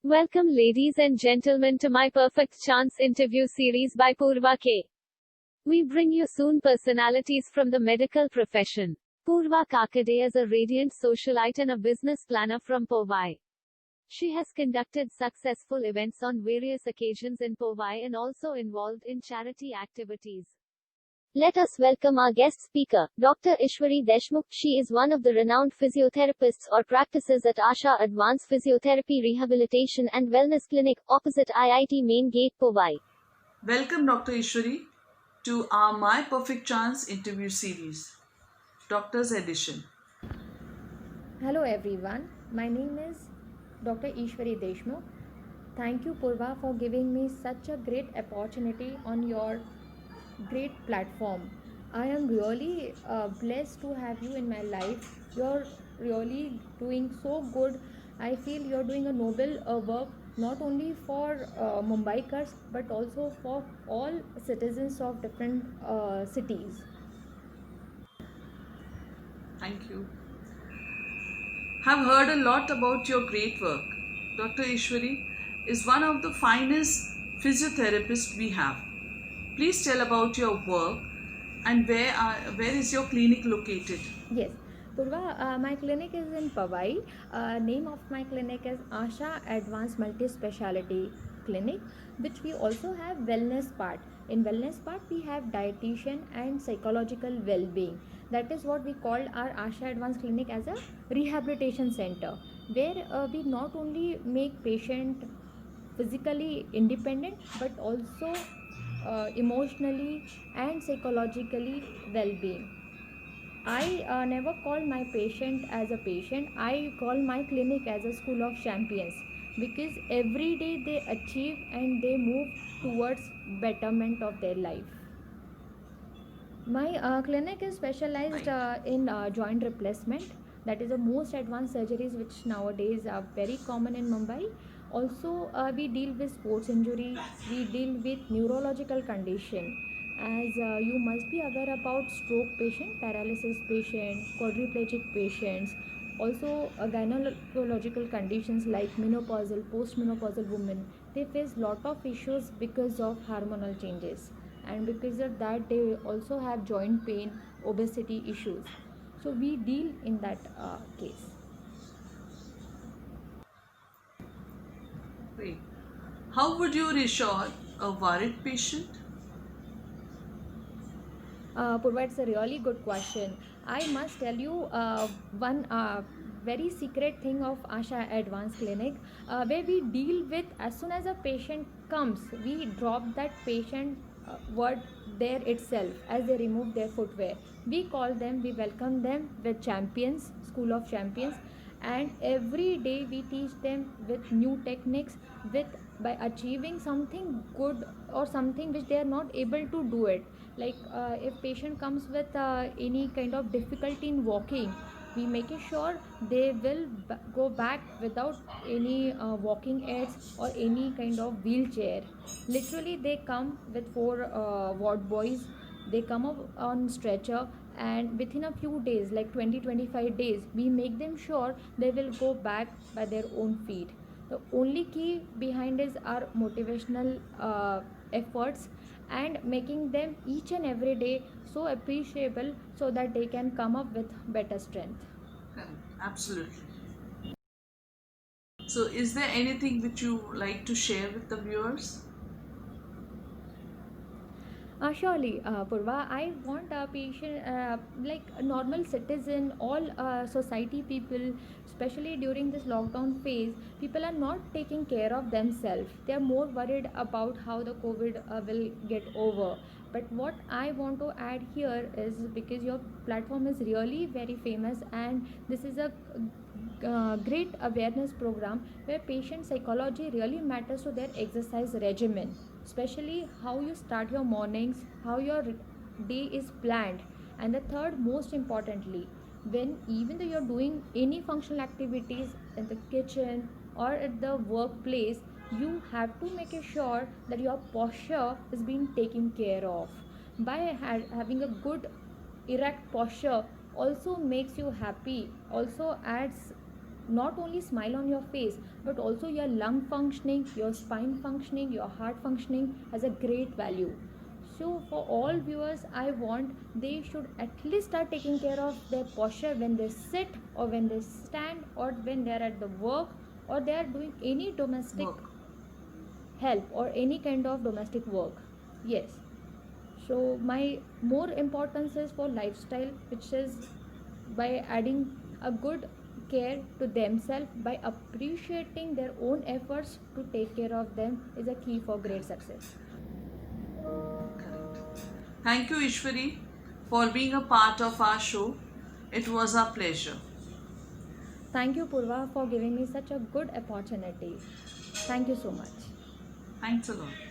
Welcome, ladies and gentlemen, to my Perfect Chance interview series by Purva K. We bring you soon personalities from the medical profession. Purva Kakade is a radiant socialite and a business planner from Powai. She has conducted successful events on various occasions in Powai and also involved in charity activities. Let us welcome our guest speaker, Dr. Ishwari Deshmukh. She is one of the renowned physiotherapists or practices at Asha Advanced Physiotherapy Rehabilitation and Wellness Clinic, opposite IIT Main Gate, Powai. Welcome, Dr. Ishwari, to our My Perfect Chance interview series, Doctor's Edition. Hello everyone, my name is Dr. Ishwari Deshmukh. Thank you Purva for giving me such a great opportunity on your great platform. I am really blessed to have you in my life. You're really doing so good. I feel you're doing a noble work not only for Mumbaikars but also for all citizens of different cities. Thank you. Have heard a lot about your great work. Dr. Ishwari is one of the finest physiotherapists we have. Please tell about your work and where is your clinic located? Yes, Purva, my clinic is in Powai. Name of my clinic is Asha Advanced Multi-Speciality Clinic, which we also have wellness part. In wellness part, we have dietitian and psychological well-being. That is what we call our Asha Advanced Clinic as a rehabilitation center, where we not only make patient physically independent but also emotionally and psychologically well-being. I never call my patient as a patient. I call my clinic as a school of champions because every day they achieve and they move towards betterment of their life. My clinic is specialized Right. in joint replacement. That is the most advanced surgeries which nowadays are very common in Mumbai. Also, we deal with sports injury. We deal with neurological condition. As you must be aware about stroke patient, paralysis patient, quadriplegic patients, also gynecological conditions like menopausal, postmenopausal women. They face lot of issues because of hormonal changes, and because of that they also have joint pain, obesity issues. So we deal in that case. Great. How would you reassure a worried patient? Provides a really good question. I must tell you one very secret thing of Asha Advanced Clinic, where we deal with as soon as a patient comes, we drop that patient word there itself as they remove their footwear. We call them, we welcome them with champions, school of champions, and every day we teach them with new techniques, with by achieving something good or something which they are not able to do it. Like if patient comes with any kind of difficulty in walking, we make sure they will go back without any walking aids or any kind of wheelchair. Literally they come with four ward boys. They come up on stretcher, and within a few days, like 20-25 days, we make them sure they will go back by their own feet. The only key behind is our motivational efforts and making them each and every day so appreciable so that they can come up with better strength. Correct. Absolutely. So, is there anything which you like to share with the viewers? Surely, Purva, I want a patient, like a normal citizen, all society people, especially during this lockdown phase, people are not taking care of themselves. They are more worried about how the COVID will get over. But what I want to add here is because your platform is really very famous, and this is a great awareness program where patient psychology really matters to their exercise regimen, especially how you start your mornings, how your day is planned. And the third most importantly, when even though you're doing any functional activities in the kitchen or at the workplace, you have to make sure that your posture is being taken care of. By having a good erect posture also makes you happy, also adds not only smile on your face, but also your lung functioning, your spine functioning, your heart functioning has a great value. So for all viewers, I want they should at least start taking care of their posture when they sit or when they stand or when they are at the work or they are doing any domestic Work. help or any kind of domestic work. Yes. So my more importance is for lifestyle, which is by adding a good care to themselves, by appreciating their own efforts to take care of them is a key for great success. Correct. Thank you, Ishwari, for being a part of our show. It was our pleasure. Thank you, Purva, for giving me such a good opportunity. Thank you so much. Thanks a lot.